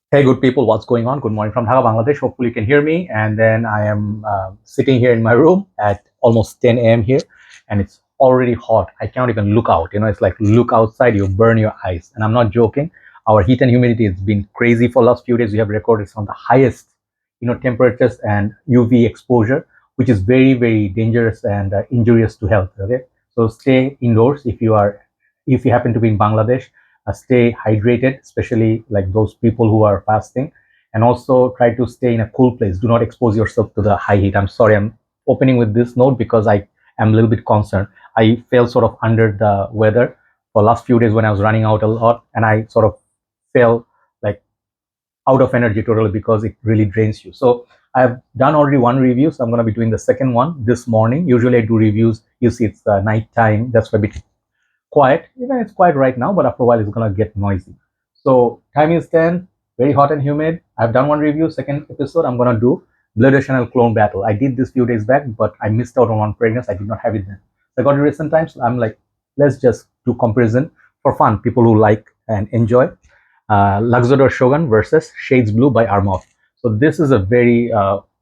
Hey, good people, what's going on? Good morning from Dhaka, Bangladesh. Hopefully, you can hear me. And then I am sitting here in my room at almost 10 a.m. here, and it's already hot. I cannot even look out. It's like look outside, you burn your eyes. And I'm not joking. Our heat and humidity has been crazy for the last few days. We have recorded some of the highest, temperatures and UV exposure, which is very, very dangerous and injurious to health. Okay, so stay indoors if you happen to be in Bangladesh. Stay hydrated, especially like those people who are fasting, and also try to stay in a cool place. Do not expose yourself to the high heat. I'm sorry, I'm opening with this note because I am a little bit concerned. I felt sort of under the weather for last few days when I was running out a lot, and I sort of felt like out of energy totally because it really drains you. So I've done already one review, so I'm going to be doing the second one this morning. Usually I do reviews, you see it's night time, that's why a bit quiet. Even it's quiet right now, but after a while it's gonna get noisy. So time is 10, very hot and humid. I've done one review. Second episode I'm gonna do Bleu De Chanel clone battle. I did this few days back, but I missed out on one fragrance. I did not have it then. So I got it recent times. So I'm like, let's just do comparison for fun. People who like and enjoy. Luxodor Shogun versus Shades Blue by Armaf. So this is a very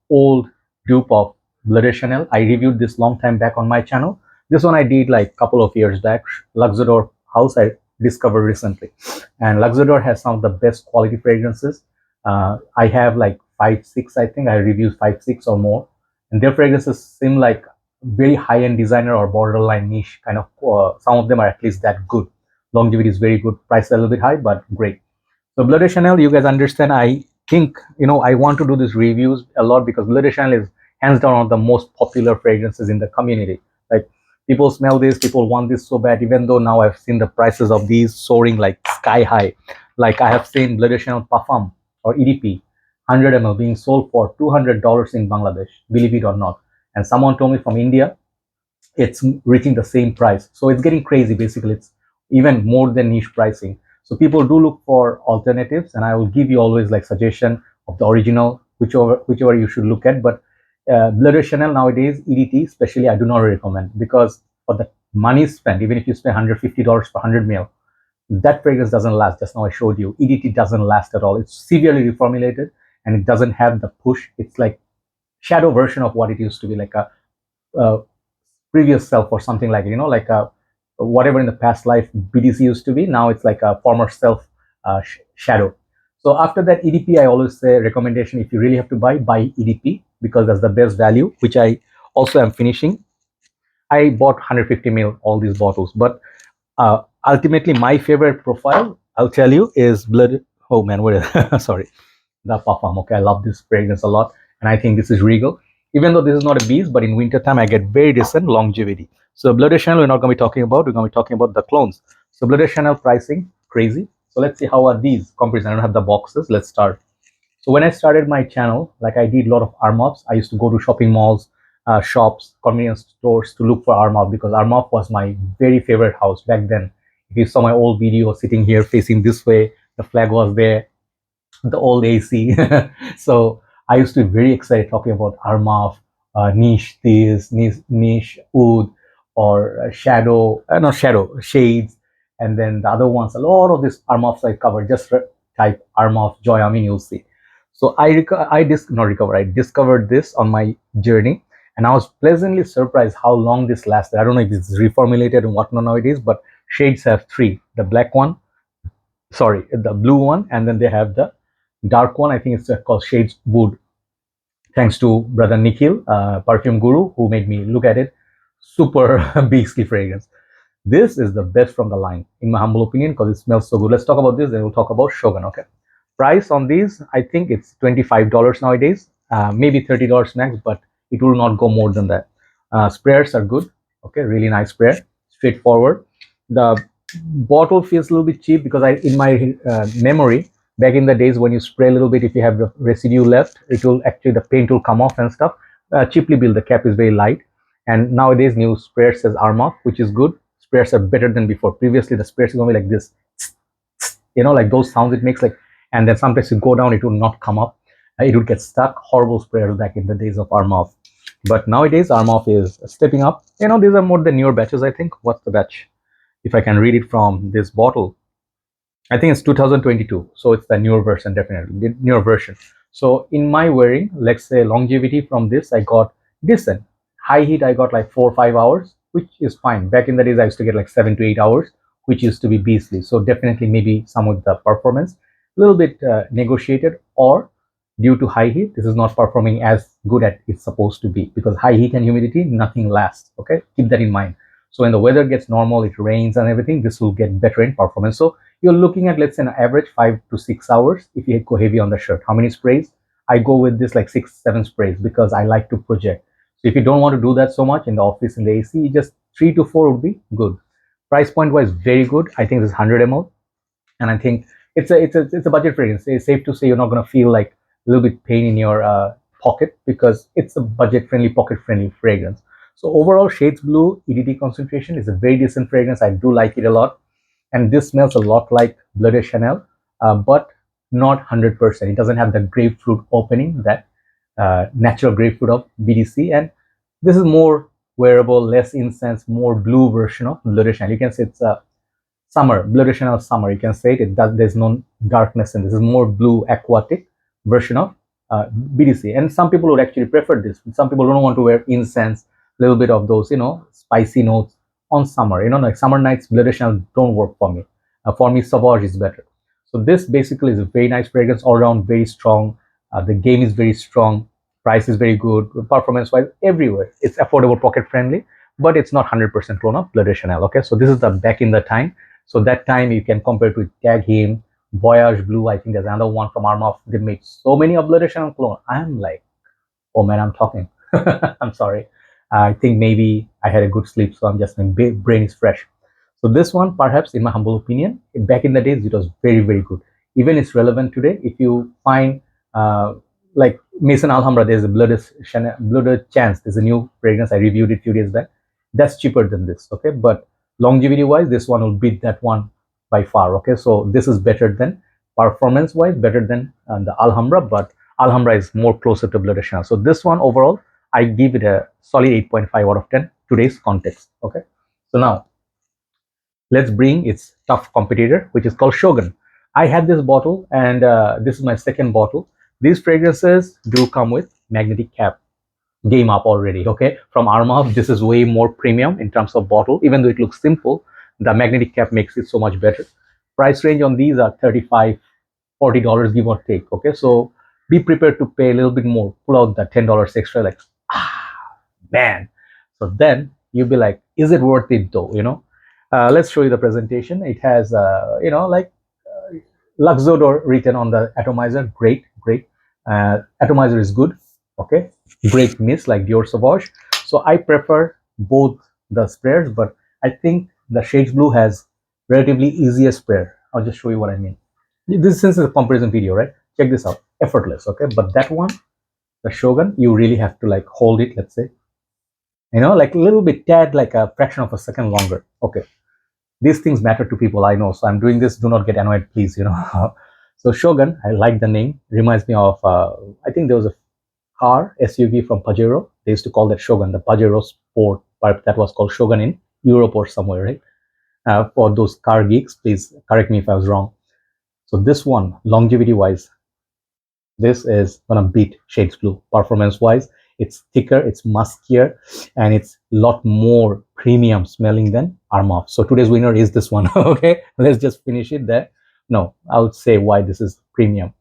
old dupe of Bleu De Chanel. I reviewed this long time back on my channel. This one I did like a couple of years back. Luxodor House I discovered recently, and Luxodor has some of the best quality fragrances. I have like 5, 6. I think I reviewed 5, 6 or more, and their fragrances seem like very high-end designer or borderline niche kind of. Some of them are at least that good. Longevity is very good. Price a little bit high, but great. So Bleu de Chanel, you guys understand. I think I want to do these reviews a lot because Bleu de Chanel is hands down one of the most popular fragrances in the community. Like people smell this, people want this so bad. Even though now I've seen the prices of these soaring like sky high. Like I have seen Bleu de Chanel Parfum or EDP 100 ml being sold for $200 in Bangladesh. Believe it or not. And someone told me from India it's reaching the same price. So it's getting crazy. Basically, it's even more than niche pricing. So people do look for alternatives, and I will give you always like suggestion of the original, whichever you should look at. But Bleu de Chanel nowadays, EDT especially, I do not recommend because for the money spent, even if you spend $150 per 100 ml, that fragrance doesn't last. Just now I showed you, EDT doesn't last at all. It's severely reformulated, and it doesn't have the push. It's like shadow version of what it used to be, like a previous self or something like like a whatever in the past life BDC used to be. Now it's like a former self shadow. So after that EDP, I always say recommendation: if you really have to buy EDP because that's the best value, which I also am finishing. I bought 150 ml all these bottles, but ultimately my favorite profile, I'll tell you, is blood. Oh man, what is sorry, the Parfum. Okay, I love this fragrance a lot, and I think this is regal. Even though this is not a beast, but in winter time I get very decent longevity. So Bleu de Chanel we're not going to be talking about. We're going to be talking about the clones. So Bleu de Chanel pricing crazy. So let's see how are these comparison. I don't have the boxes. Let's start. So when I started my channel, like I did a lot of Armafs. I used to go to shopping malls, shops, convenience stores to look for Armaf because Armaf was my very favorite house back then. If you saw my old video sitting here facing this way, the flag was there, the old AC. So I used to be very excited talking about Armaf, niche this, niche oud, or shadow, not shadow, shades, and then the other ones. A lot of these Armafs I covered. Just type Armaf Joy Amin, you'll see. So I discovered this on my journey, and I was pleasantly surprised how long this lasted. I don't know if it's reformulated and whatnot nowadays, but shades have three: the black one, sorry, the blue one, and then they have the dark one. I think it's called Shades Wood. Thanks to brother Nikhil, perfume guru, who made me look at it. Super beastly fragrance. This is the best from the line, in my humble opinion, because it smells so good. Let's talk about this, then we'll talk about Shogun. Okay. Price on these, I think it's $25 nowadays, maybe $30 max, but it will not go more than that. Sprayers are good. Okay, really nice sprayer, straightforward. The bottle feels a little bit cheap because in my memory, back in the days when you spray a little bit, if you have residue left, it will actually, the paint will come off and stuff. Cheaply built, the cap is very light, and nowadays new sprayer says Armaf, which is good. Sprayers are better than before. Previously the sprayers are going to be like this, like those sounds it makes, like, and then sometimes you go down, it will not come up. It would get stuck. Horrible sprayers back in the days of Armaf. But nowadays Armaf is stepping up. These are more the newer batches, I think. What's the batch? If I can read it from this bottle, I think it's 2022, so it's the newer version, definitely the newer version. So in my wearing, let's say longevity from this, I got decent. High heat, I got like 4 or 5 hours, which is fine. Back in the days, I used to get like 7 to 8 hours, which used to be beastly. So definitely maybe some of the performance, a little bit negotiated, or due to high heat, this is not performing as good as it's supposed to be, because high heat and humidity, nothing lasts. Okay, keep that in mind. So when the weather gets normal, it rains and everything, this will get better in performance. So you're looking at, let's say, an average 5 to 6 hours if you go heavy on the shirt. How many sprays? I go with this like 6, 7 sprays because I like to project. So if you don't want to do that so much in the office in the AC, just 3 to 4 would be good. Price point wise, very good. I think this is 100 ml, and I think it's a budget fragrance. It's safe to say you're not going to feel like a little bit pain in your pocket, because it's a budget friendly, pocket friendly fragrance. So overall, Shades Blue EDT concentration is a very decent fragrance. I do like it a lot, and this smells a lot like Bleu De Chanel, but not 100%. It doesn't have the grapefruit opening, that natural grapefruit of BDC, and this is more wearable, less incense, more blue version of Bleu De Chanel. You can say it's a summer, Bleu De Chanel summer. You can say it. There's no darkness in this. This is more blue aquatic version of BDC, and some people would actually prefer this. Some people don't want to wear incense, a little bit of those, spicy notes on summer. Like summer nights, Bleu De Chanel don't work for me. For me, Sauvage is better. So this basically is a very nice fragrance, all around very strong. The game is very strong. Price is very good. Performance-wise, everywhere. It's affordable, pocket friendly, but it's not 100% clone of Bleu De Chanel. Okay, so this is the back in the time. So that time you can compare to Tag Him, Voyage Blue. I think there's another one from Armaf. They made so many of Bleu De Chanel clone. I'm like, oh man, I'm talking. I'm sorry. I think maybe I had a good sleep, so I'm just, my brain is fresh. So this one, perhaps, in my humble opinion, back in the days, it was very, very good. Even it's relevant today. If you find like Maison Alhambra, there's a Bleu de Chanel, Bleu de Chance. There's a new fragrance. I reviewed it a few days back. That's cheaper than this. Okay, but longevity-wise, this one will beat that one by far. Okay, so this is better than, performance-wise, better than the Alhambra, but Alhambra is more closer to Bleu de Chanel. So this one overall, I give it a solid 8.5 out of 10 today's context. Okay, so now let's bring its tough competitor, which is called Shogun. I had this bottle, and this is my second bottle. These fragrances do come with magnetic cap. Game up already. Okay, from Armaf, this is way more premium in terms of bottle. Even though it looks simple, the magnetic cap makes it so much better. Price range on these are $35-40, give or take. Okay, so be prepared to pay a little bit more. Pull out the $10 extra, like, man. So then you'll be like, is it worth it though? Let's show you the presentation. It has like Luxodor written on the atomizer. Great. Atomizer is good. Okay, great mist like Dior Sauvage. So I prefer both the sprayers, but I think the Shades Blue has relatively easier sprayer. I'll just show you what I mean. This is a comparison video, right? Check this out. Effortless. Okay, but that one, the Shogun, you really have to like hold it, let's say, like a little bit, tad, like a fraction of a second longer. Okay, these things matter to people, I know, so I'm doing this. Do not get annoyed, please. So Shogun, I like the name. Reminds me of I think there was a car SUV from Pajero. They used to call that Shogun, the Pajero Sport, but that was called Shogun in Europe or somewhere, right? For those car geeks, please correct me if I was wrong. So this one, longevity wise, this is gonna beat Shades Blue. Performance wise, it's thicker, it's muskier, and it's a lot more premium smelling than Armaf. So today's winner is this one. Okay, let's just finish it there. No, I would say why this is premium.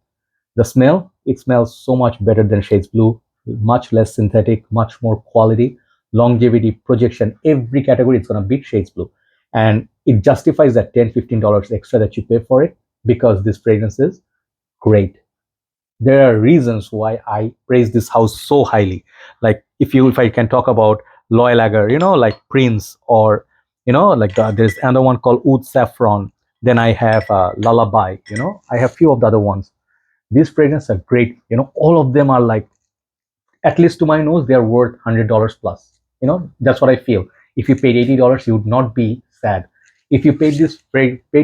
The smell, it smells so much better than Shades Blue, much less synthetic, much more quality, longevity, projection, every category, it's going to beat Shades Blue. And it justifies that $10-15 extra that you pay for it, because this fragrance is great. There are reasons why I praise this house so highly. Like if I can talk about Loyal Lager, like Prince, or like there's another one called Oud Saffron. Then I have Lullaby. I have few of the other ones. These fragrances are great. All of them are like, at least to my nose, they are worth $100 plus. That's what I feel. If you paid $80, you would not be sad. If you paid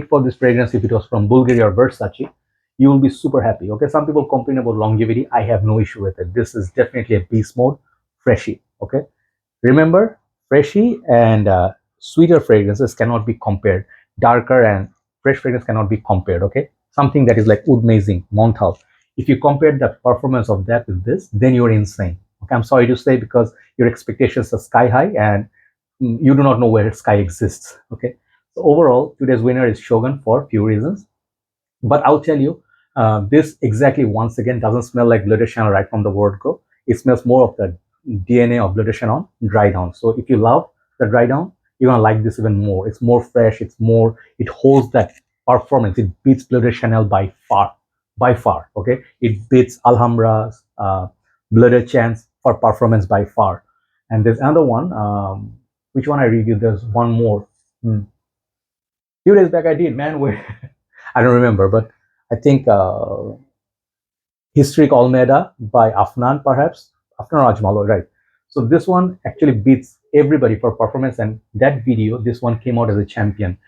for this fragrance, if it was from Bulgari or Versace, you will be super happy. Okay, some people complain about longevity. I have no issue with it. This is definitely a beast mode, freshy. Okay, remember, freshy and sweeter fragrances cannot be compared. Darker and fresh fragrance cannot be compared. Okay, something that is like Oud Amazing, Montal. If you compare the performance of that with this, then you're insane. Okay, I'm sorry to say, because your expectations are sky high and you do not know where sky exists. Okay, so overall, today's winner is Shogun for few reasons. But I'll tell you, this exactly once again doesn't smell like Bleu De Chanel right from the word go. It smells more of the DNA of Bleu De Chanel dry down. So if you love the dry down, you're gonna like this even more. It's more fresh. It's more. It holds that performance. It beats Bleu De Chanel by far, by far. Okay, it beats Alhambra's, Bleu De Chan's for performance by far. And there's another one. Which one I reviewed? There's one more. Few days back I did, man. Where I don't remember, but I think Historic Almeida by Afnan, perhaps. Afnan Rajmalo, right? So this one actually beats everybody for performance, and that video, this one came out as a champion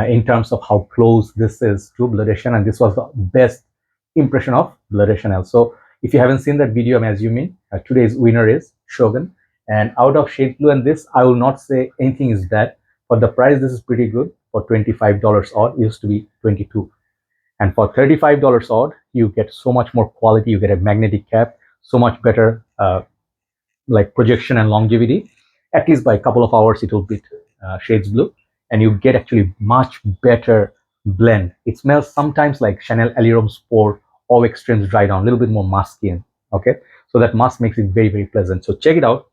in terms of how close this is to Bleu De Chanel, and this was the best impression of Bleu De Chanel. So if you haven't seen that video, I'm assuming today's winner is Shogun. And out of Shade Blue and this, I will not say anything is bad. For the price, this is pretty good. For $25 odd, it used to be 22. And for $35 odd, you get so much more quality. You get a magnetic cap, so much better like projection and longevity. At least by a couple of hours, it will beat Shades Blue, and you get actually much better blend. It smells sometimes like Chanel Alirum Sport or Extremes Dry Down, a little bit more musky. Okay, so that musk makes it very, very pleasant. So check it out.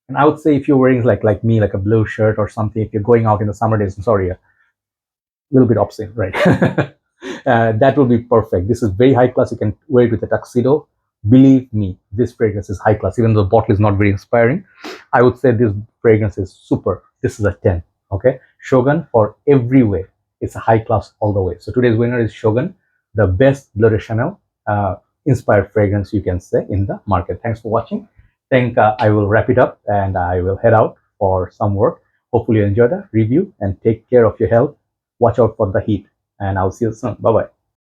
And I would say if you're wearing like me, like a blue shirt or something, if you're going out in the summer days, I'm sorry, a little bit obscene, right? That will be perfect. This is very high class. You can wear it with a tuxedo. Believe me, this fragrance is high class. Even though the bottle is not very inspiring, I would say this fragrance is super. This is a 10. Okay, Shogun for every way. It's a high class all the way. So today's winner is Shogun, the best Bleu De Chanel inspired fragrance you can say in the market. Thanks for watching. I think I will wrap it up and I will head out for some work. Hopefully you enjoyed the review and take care of your health. Watch out for the heat, and I'll see you soon. Bye bye.